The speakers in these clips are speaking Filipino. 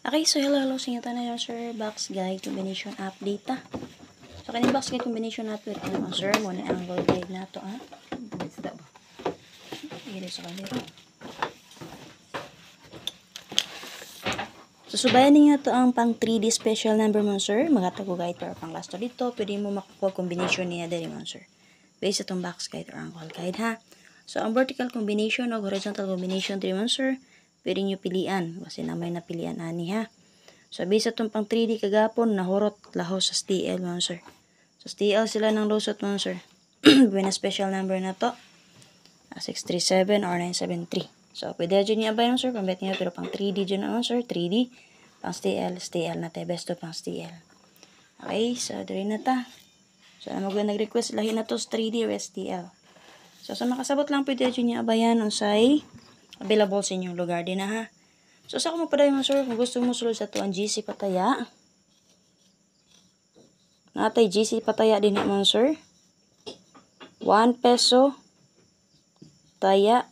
Okay, so hello sa inyo tayo sir, box guide combination update ta. So kaning box guide combination update ko sir, mo ni angle guide nato ha. Isda ba? Dito sa kanila. So subayan niyo to ang pang 3D special number mo sir, magatago guide para pang last dito, pwede mo makukuha combination niya diri mo sir. Based sa tong box guide or angle guide ha. So ang vertical combination o horizontal combination diri mo sir, pwede niyo pilian kasi na may napilian ani ha. So, based itong pang 3D kagapon, nahurot lahos sa STL, mga sir. So, STL sila ng lusot, mga sir. Buena special number na to. 637 or 973. So, pwede dyan niya abay, mga sir. Pambet niya, pero pang 3D dyan, mga sir. 3D. Pang STL na tayo. Best of pang STL. Okay, so, dali na ta. So, nag-request lahi na to sa 3D or STL. So, sa makasabot lang, pwede dyan niya abayan on say available sa inyong lugar din na, ha. So, sa ako mapaday mo, sir, kung gusto mo sulod sa ito ang GC Pataya. Natay GC Pataya din naman, sir. 1 peso. Taya.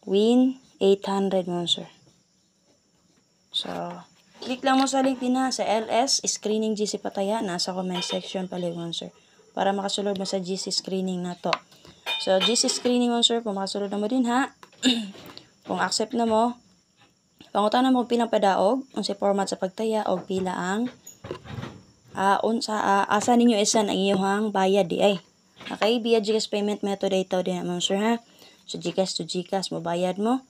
Win. 800 mo, sir. So, click lang mo sa link din na sa LS Screening GC Pataya. Nasa comment section pala mo, sir. Para makasulod mo sa GC Screening na to. So, GC Screening mo, sir, kung makasulod na mo din, ha. Kung accept na mo, pangutan mo pilang padaog, unsay format sa pagtaya o pila ang asa ninyo isan ang iyong bayad di ay. Okay, via GCash payment method ito din mo sir ha. So GCash to GCash mo bayad mo.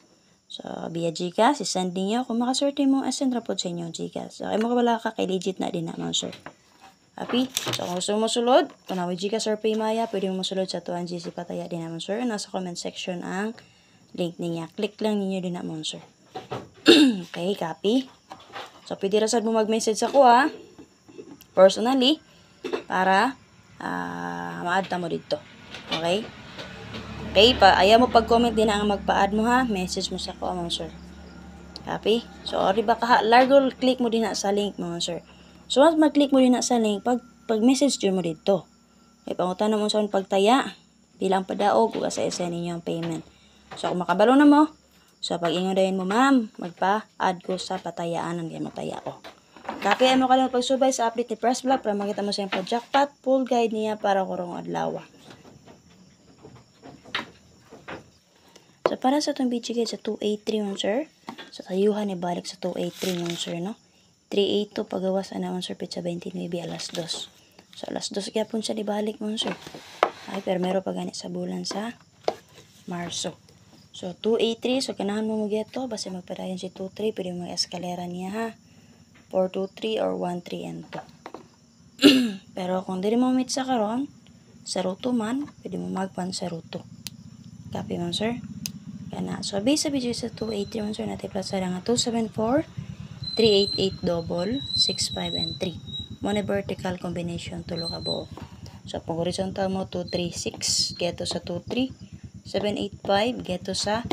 So via GCash isend niyo kung makaswerte mo send ra pod sa inyong GCash. Okay mo wala ka kay legit na din na mo sir. Happy? So kung gusto mo sulod, kung nawi GCash or Paymaya, pwede mo sulod sa tuan GC Pataya din naman sir. Nasa comment section ang link niya. Click lang ninyo din na mo sir. Okay, copy. So, pwede rasad mo mag-message ako ha. Personally. Para ma-add mo dito. Okay? Okay, ayaw mo pag-comment din ang magpa-add mo ha. Message mo sa ako mga sir. Copy? So, ori ba ka largo click mo din na sa link mga sir. So, once mag-click mo din na sa link, pag-message mo dito. Okay, pangutan mo sa pagtaya. Bilang padaog, kung asa-isa ninyo ang payment. So, kung makabalo na mo, so, pag ingodayin mo, ma'am, magpa-add ko sa patayaan ng mataya ko. Copy mo kalimut pagsubay sa update ni Press Vlog para makita mo sa yung jackpot, full guide niya para kurong adlaw. So, para sa itong video guide sa 283 mo, sir. So, tayuhan ibalik sa 283 mo, sir, no? 382 pagawas naman, sir, pitsa 29, alas 2. So, alas 2 kaya po siya ibalik mo, sir. Ay, pero meron pa ganit sa bulan sa Marso. So, 283. So, kanahan mo mag-geto. Basta magpadayon si 23. Pwede mo eskalera niya, ha. 423 or 13 and 2. Pero, kung di mo meet sa karon, sa ruto man, pwede mo magpan sa ruto. Copy mo, sir. Kana. So, base sa video sa 283 mo, sir, natin plus sa nga 274, 388 double, 65 and 3. Muna vertical combination, tulo ka buo. So, pag horizontal mo, 236, geto sa 23. 785 get to sa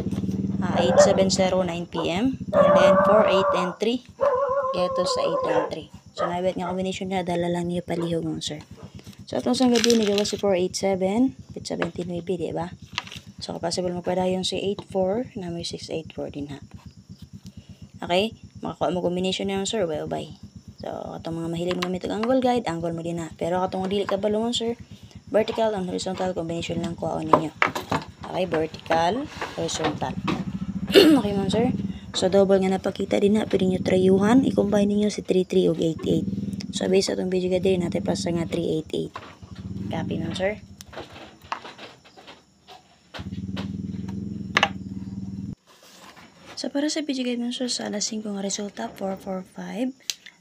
8709 PM and then 48 and 3 get to sa 8 and 3. So nabit nga combination na dala lang niyo palihog mo sir. So atong sang gabi ni gawa si 487 with 79 di ba? So possible mo padayon si 84 na may 684 din ha. Okay? Makakuha mo combination na yun sir. Well bye. So atong mga mahilig mga mitog angle guide, angle mo din ha. Pero katong dili ka balungon sir, vertical and horizontal combination lang kuhaon ninyo. Okay, vertical, horizontal. Okay man, sir. So, double nga napakita din na. Pwede nyo trayuhan. I-combine niyo si 33 o 88. So, based sa itong video gadi, natin plus nga 388. Copy man, sir. So, para sa video guide man, sir, sa alas 5 nga resulta, 445.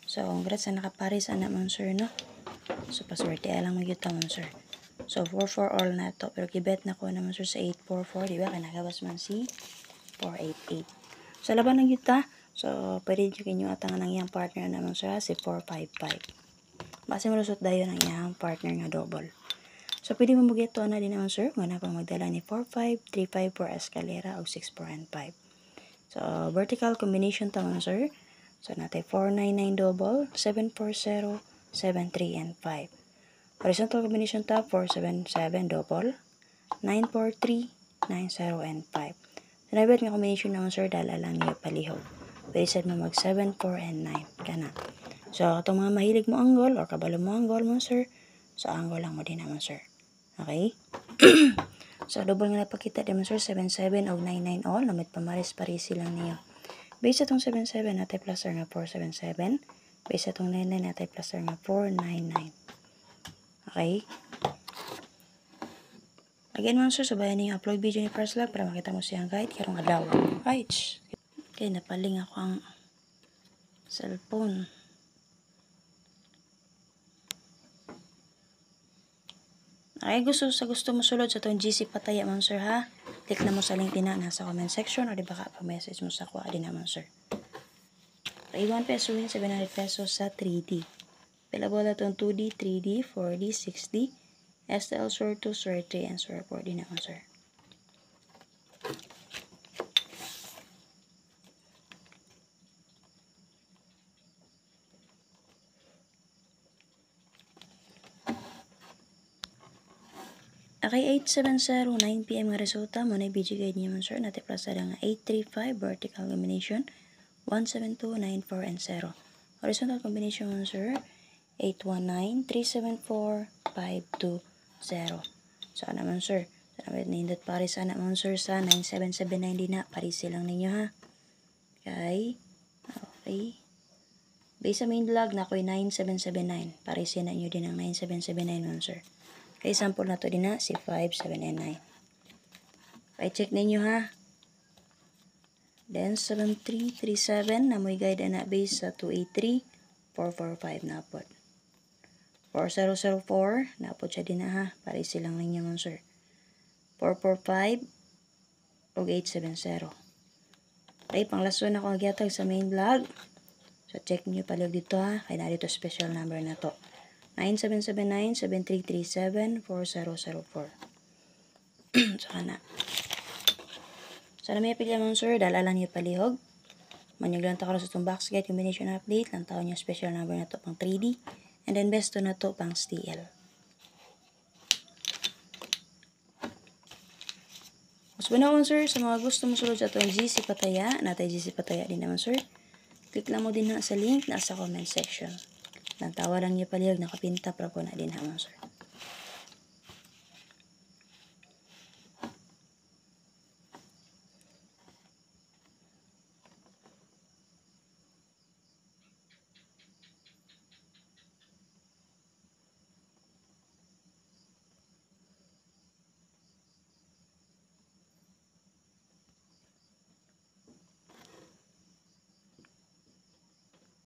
So, congrats sa nakaparis anak man, sir, no? So, paswerte lang magyuta man, sir. So, 4-4 all na to. Pero kibet na ko naman sir sa 8-4-4. Diba? Kanagabas man si 4-8-8. So, laban ng yuta. So, pwede nyo kinyo atangan ng iyang partner naman sir si 4-5-5. Base mo lusot dayo ng iyang partner nga double. So, pwede mo magito na din naman sir. Kung na pang magdala ni 4-5, 3-5 for escalera o 6-4 and 5. So, vertical combination taman sir. So, natin 4-9-9 double, 7-4-0, 7-3 and 5. Horizontal combination tab 477 double 943 90 and 5. Sinabit nga combination naman sir dala lang niyo palihog. pwede sad mo mag 7, 4, and 9. Kana. So, itong mga mahilig mo angle or kabalo mo angle mo, sir, so angle lang mo din naman, sir. Okay? So, double nga napakita din mo, sir, 7, 7 o 9, 9 all. Namit pamaris-parisi lang niyo. Base sa itong 7, 7, natay plus nga 4, 7, 7. Base sa itong 9, 9, natay plus nga 4, 9, 9. Okay? Again, mga sir, sabayan niyo upload video ni First Love para makita mo siyang guide. Karong adlaw. Right. Okay, napaling ako ang cellphone. Okay, gusto mo sulod sa itong GC Pataya, mga sir, ha? Click na mo sa link din na nasa comment section o di ba ka pa-message mo sa kuha din naman, sir. Okay, 1 peso win, 700 pesos sa 3D. Available na itong 2D, 3D, 4D, 6D, STL, Sort 2, Sort 3, and Sort 4 din naman, sir. Okay, 870, 9 PM nga resulta mo na i-BG guide niyo man, sir. Natin plus nga 835 vertical combination, 172, 94, and 0. Horizontal combination man, sir, 819, 374, 520. So, naman, sir. So, nindot pare sana man, sir, sa 9779 din na. Parisi lang ninyo, ha. Okay. Okay. Base sa main log na ako'y 9779. Parisi na nyo din ang 9779 man, sir. Okay, sample na to din na, si 5, 7, and 9. Okay, check ninyo, ha. Then, 7337, na mo'y guide na base sa 283, 445 na po. 4004, na po siya din na, ha. Pare silang ninyo, man, sir. 445, o 870. Okay, panglaso na akong agyatag sa main log. So, check nyo palig dito, ha. Kaya na dito special number na to. 9779-7337-4004. So, kana. So, may pili naman, sir. Dala lang niyo palihog. Manyag lang takaro sa itong box guide combination update. Lang taon niyo special number na to pang 3D. And then, best to na to pang STL. Mas naman, sir, sa mga gusto mo sulod sa itong GC Pataya, natay GC Pataya din naman, sir. Click lang mo din na sa link na sa comment section. Nang tawa lang niyo palihog, nakapinta para po na din naman, sir.